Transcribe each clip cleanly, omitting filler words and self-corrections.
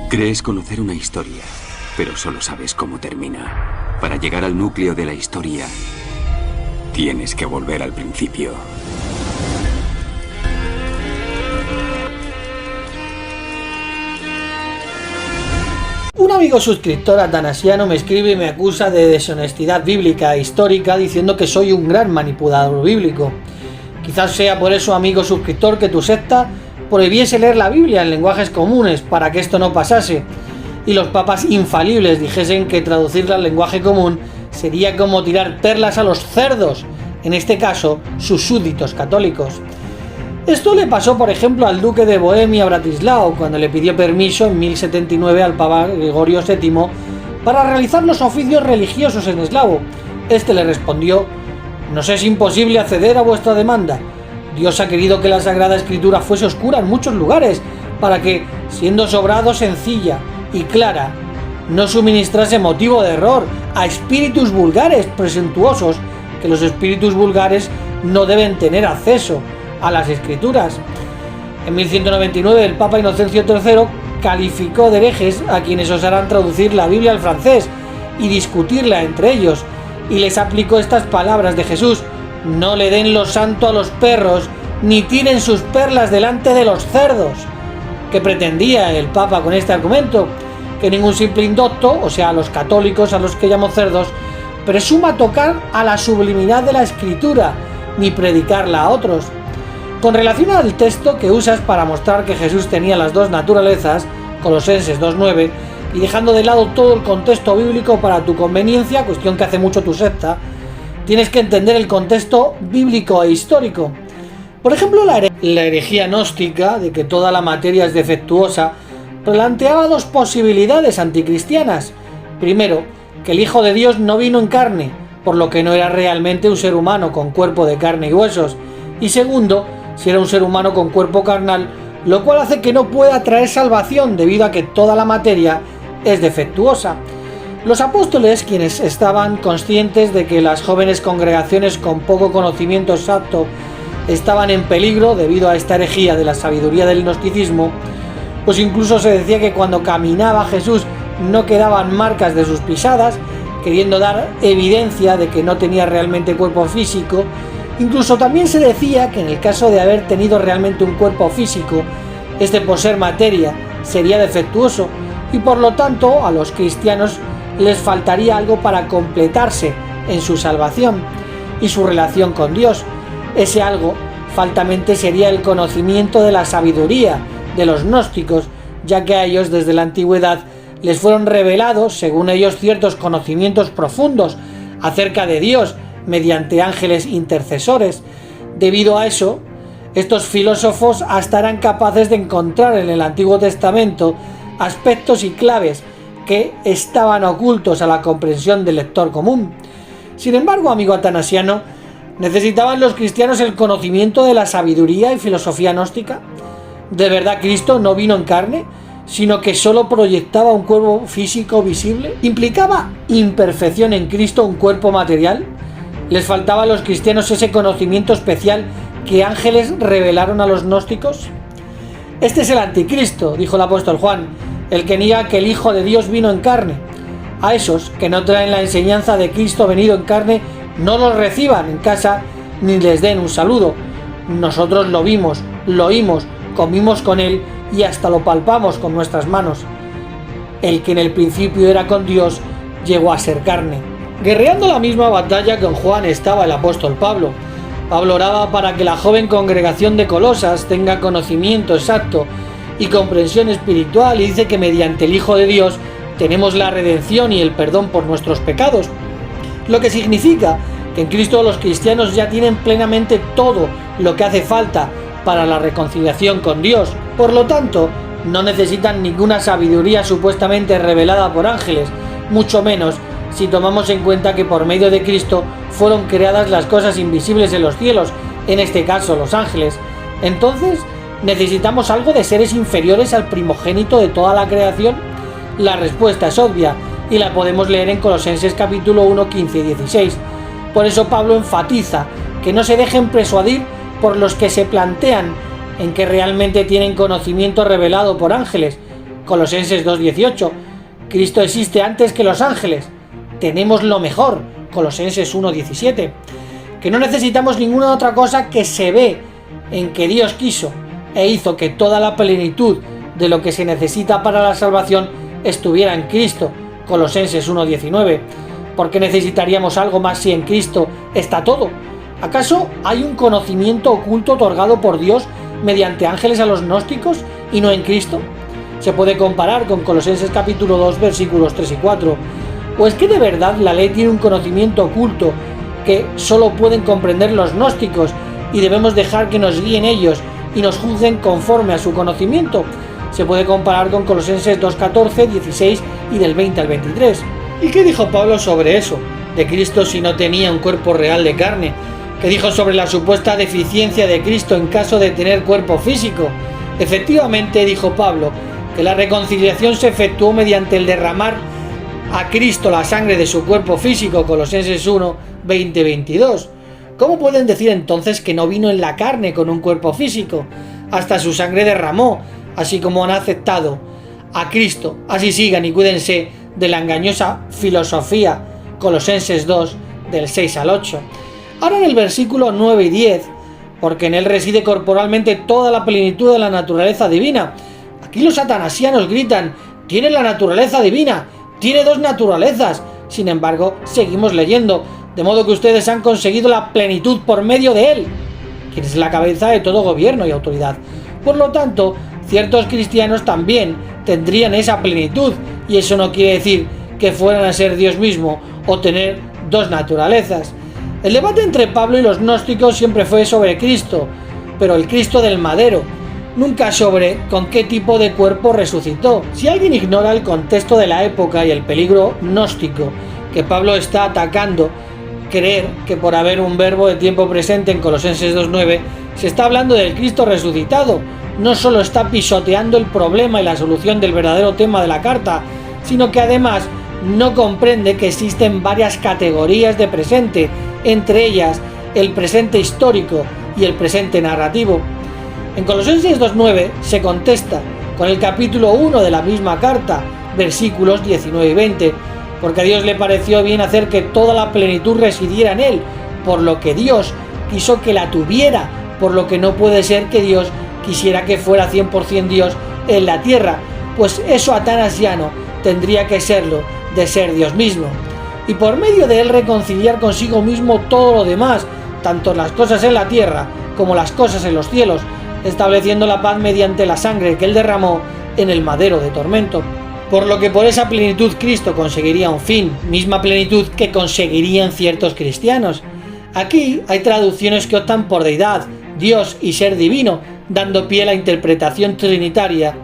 Crees conocer una historia, pero solo sabes cómo termina. Para llegar al núcleo de la historia, tienes que volver al principio. Un amigo suscriptor atanasiano me escribe y me acusa de deshonestidad bíblica e histórica diciendo que soy un gran manipulador bíblico. Quizás sea por eso, amigo suscriptor, que tu secta prohibiese leer la Biblia en lenguajes comunes para que esto no pasase, y los papas infalibles dijesen que traducirla al lenguaje común sería como tirar perlas a los cerdos, en este caso sus súbditos católicos. Esto le pasó, por ejemplo, al duque de Bohemia Bratislao cuando le pidió permiso en 1079 al papa Gregorio VII para realizar los oficios religiosos en eslavo. Este le respondió: «Nos es imposible acceder a vuestra demanda. Dios ha querido que la Sagrada Escritura fuese oscura en muchos lugares, para que, siendo sobrado, sencilla y clara, no suministrase motivo de error a espíritus vulgares presuntuosos, que los espíritus vulgares no deben tener acceso a las Escrituras». En 1199 el Papa Inocencio III calificó de herejes a quienes osaran traducir la Biblia al francés y discutirla entre ellos, y les aplicó estas palabras de Jesús: «No le den lo santo a los perros, ni tiren sus perlas delante de los cerdos». ¿Qué pretendía el Papa con este argumento? Que ningún simple indocto, o sea, los católicos a los que llamo cerdos, presuma tocar a la sublimidad de la Escritura, ni predicarla a otros. Con relación al texto que usas para mostrar que Jesús tenía las dos naturalezas, Colosenses 2:9, y dejando de lado todo el contexto bíblico para tu conveniencia, cuestión que hace mucho tu secta, tienes que entender el contexto bíblico e histórico. Por ejemplo, la herejía gnóstica de que toda la materia es defectuosa planteaba dos posibilidades anticristianas. Primero, que el Hijo de Dios no vino en carne, por lo que no era realmente un ser humano con cuerpo de carne y huesos. Y segundo, si era un ser humano con cuerpo carnal, lo cual hace que no pueda traer salvación debido a que toda la materia es defectuosa. Los apóstoles, quienes estaban conscientes de que las jóvenes congregaciones con poco conocimiento exacto estaban en peligro debido a esta herejía de la sabiduría del gnosticismo, pues incluso se decía que cuando caminaba Jesús no quedaban marcas de sus pisadas, queriendo dar evidencia de que no tenía realmente cuerpo físico. Incluso también se decía que en el caso de haber tenido realmente un cuerpo físico, este por ser materia sería defectuoso, y por lo tanto a los cristianos les faltaría algo para completarse en su salvación y su relación con Dios. Ese algo faltamente sería el conocimiento de la sabiduría de los gnósticos, ya que a ellos desde la antigüedad les fueron revelados, según ellos, ciertos conocimientos profundos acerca de Dios mediante ángeles intercesores. Debido a eso, estos filósofos hasta eran capaces de encontrar en el Antiguo Testamento aspectos y claves que estaban ocultos a la comprensión del lector común. Sin embargo, amigo atanasiano, ¿necesitaban los cristianos el conocimiento de la sabiduría y filosofía gnóstica? ¿De verdad Cristo no vino en carne, sino que solo proyectaba un cuerpo físico visible? ¿Implicaba imperfección en Cristo un cuerpo material? ¿Les faltaba a los cristianos ese conocimiento especial que ángeles revelaron a los gnósticos? Este es el anticristo, dijo el apóstol Juan, el que niega que el Hijo de Dios vino en carne. A esos que no traen la enseñanza de Cristo venido en carne, no los reciban en casa ni les den un saludo. Nosotros lo vimos, lo oímos, comimos con él y hasta lo palpamos con nuestras manos. El que en el principio era con Dios llegó a ser carne. Guerreando la misma batalla con Juan estaba el apóstol Pablo. Pablo oraba para que la joven congregación de Colosas tenga conocimiento exacto y comprensión espiritual, y dice que mediante el Hijo de Dios tenemos la redención y el perdón por nuestros pecados, lo que significa que en Cristo los cristianos ya tienen plenamente todo lo que hace falta para la reconciliación con Dios. Por lo tanto, no necesitan ninguna sabiduría supuestamente revelada por ángeles, mucho menos si tomamos en cuenta que por medio de Cristo fueron creadas las cosas invisibles en los cielos, en este caso los ángeles. Entonces, ¿necesitamos algo de seres inferiores al primogénito de toda la creación? La respuesta es obvia y la podemos leer en Colosenses capítulo 1, 15 y 16. Por eso Pablo enfatiza que no se dejen persuadir por los que se plantean en que realmente tienen conocimiento revelado por ángeles, Colosenses 2:18. Cristo existe antes que los ángeles. Tenemos lo mejor, Colosenses 1:17. Que no necesitamos ninguna otra cosa que se ve en que Dios quiso e hizo que toda la plenitud de lo que se necesita para la salvación estuviera en Cristo, Colosenses 1:19. ¿Por qué necesitaríamos algo más si en Cristo está todo? ¿Acaso hay un conocimiento oculto otorgado por Dios mediante ángeles a los gnósticos y no en Cristo? Se puede comparar con Colosenses capítulo 2 versículos 3 y 4. ¿O es que de verdad la ley tiene un conocimiento oculto que solo pueden comprender los gnósticos y debemos dejar que nos guíen ellos y nos juzguen conforme a su conocimiento? Se puede comparar con Colosenses 2:14, 16 y del 20 al 23. ¿Y qué dijo Pablo sobre eso? De Cristo si no tenía un cuerpo real de carne. ¿Qué dijo sobre la supuesta deficiencia de Cristo en caso de tener cuerpo físico? Efectivamente, dijo Pablo, que la reconciliación se efectuó mediante el derramar a Cristo la sangre de su cuerpo físico, Colosenses 1, 20, 22. ¿Cómo pueden decir entonces que no vino en la carne con un cuerpo físico? Hasta su sangre derramó, así como han aceptado a Cristo. Así sigan y cuídense de la engañosa filosofía, Colosenses 2, del 6 al 8. Ahora en el versículo 9 y 10, porque en él reside corporalmente toda la plenitud de la naturaleza divina. Aquí los atanasianos gritan, tiene la naturaleza divina, tiene dos naturalezas. Sin embargo, seguimos leyendo, de modo que ustedes han conseguido la plenitud por medio de él, quien es la cabeza de todo gobierno y autoridad. Por lo tanto, ciertos cristianos también tendrían esa plenitud, y eso no quiere decir que fueran a ser Dios mismo o tener dos naturalezas. El debate entre Pablo y los gnósticos siempre fue sobre Cristo, pero el Cristo del madero, nunca sobre con qué tipo de cuerpo resucitó. Si alguien ignora el contexto de la época y el peligro gnóstico que Pablo está atacando, creer que por haber un verbo de tiempo presente en Colosenses 2:9 se está hablando del Cristo resucitado, no solo está pisoteando el problema y la solución del verdadero tema de la carta, sino que además no comprende que existen varias categorías de presente, entre ellas el presente histórico y el presente narrativo. En Colosenses 2:9 se contesta con el capítulo 1 de la misma carta, versículos 19 y 20, porque a Dios le pareció bien hacer que toda la plenitud residiera en él, por lo que Dios quiso que la tuviera, por lo que no puede ser que Dios quisiera que fuera 100% Dios en la tierra, pues eso atanasiano tendría que serlo de ser Dios mismo, y por medio de él reconciliar consigo mismo todo lo demás, tanto las cosas en la tierra como las cosas en los cielos, estableciendo la paz mediante la sangre que él derramó en el madero de tormento. Por lo que por esa plenitud Cristo conseguiría un fin, misma plenitud que conseguirían ciertos cristianos. Aquí hay traducciones que optan por deidad, Dios y ser divino, dando pie a la interpretación trinitaria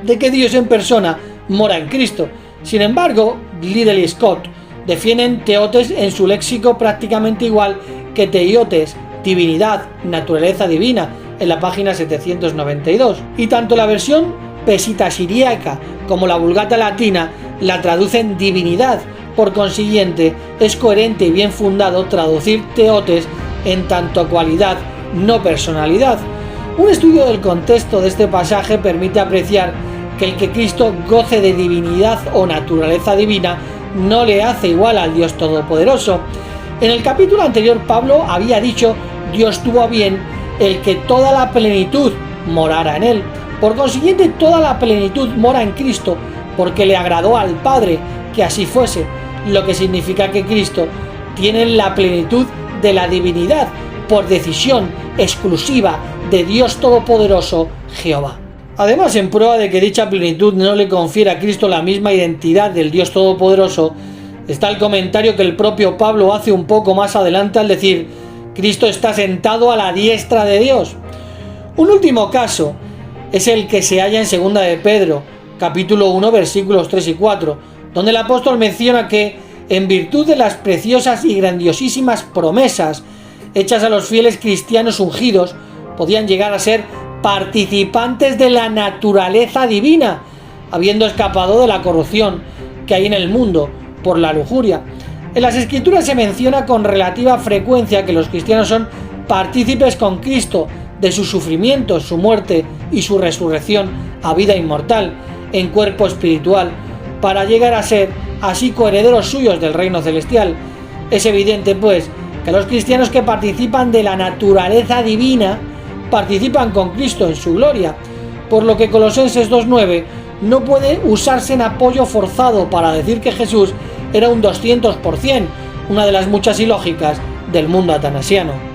de que Dios en persona mora en Cristo. Sin embargo, Liddell y Scott defienden teotes en su léxico prácticamente igual que teiotes, divinidad, naturaleza divina, en la página 792. Y tanto la versión pesita siríaca como la Vulgata latina la traducen divinidad. Por consiguiente, es coherente y bien fundado traducir teotes en tanto cualidad, no personalidad. Un estudio del contexto de este pasaje permite apreciar que el que Cristo goce de divinidad o naturaleza divina no le hace igual al Dios Todopoderoso. En el capítulo anterior Pablo había dicho Dios tuvo a bien el que toda la plenitud morara en él. Por consiguiente, toda la plenitud mora en Cristo porque le agradó al Padre que así fuese, lo que significa que Cristo tiene la plenitud de la divinidad por decisión exclusiva de Dios Todopoderoso, Jehová. Además, en prueba de que dicha plenitud no le confiere a Cristo la misma identidad del Dios Todopoderoso, está el comentario que el propio Pablo hace un poco más adelante al decir Cristo está sentado a la diestra de Dios. Un último caso es el que se halla en 2 de Pedro, capítulo 1, versículos 3 y 4, donde el apóstol menciona que, en virtud de las preciosas y grandiosísimas promesas hechas a los fieles cristianos ungidos, podían llegar a ser participantes de la naturaleza divina, habiendo escapado de la corrupción que hay en el mundo por la lujuria. En las Escrituras se menciona con relativa frecuencia que los cristianos son partícipes con Cristo de sus sufrimientos, su muerte y su resurrección a vida inmortal. en cuerpo espiritual, para llegar a ser así coherederos suyos del reino celestial. Es evidente, pues, que los cristianos que participan de la naturaleza divina participan con Cristo en su gloria, por lo que Colosenses 2:9 no puede usarse en apoyo forzado para decir que Jesús era un 200%, una de las muchas ilógicas del mundo atanasiano.